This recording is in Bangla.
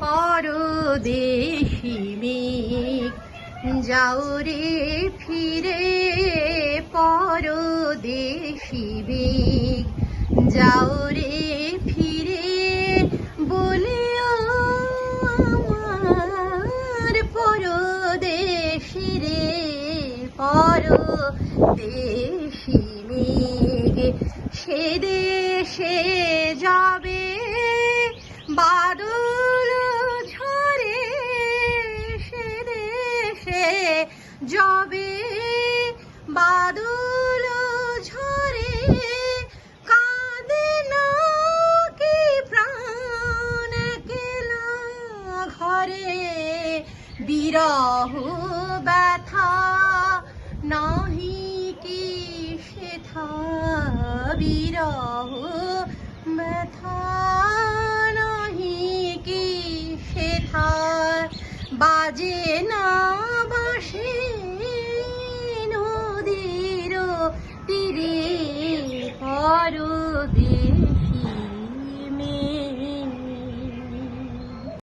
পরদেশি মেঘ যাও রে ফিরে, পরদেশি মেঘ যাও রে ফিরে, বলিও আমার পরদেশি রে, পরদেশি মেঘ সে দেশে যাবে বাদল ঝরে, সে দেশে যাবে বাদল ঝরে, কাঁদে না কি প্রাণ একলা ঘরে, বিরহ ব্যথা নাহি কি সেথা, বিরহ ব্যথা নাহি কি সেথা, বাজে না বাঁশি নদীর তীরে, পরদেশি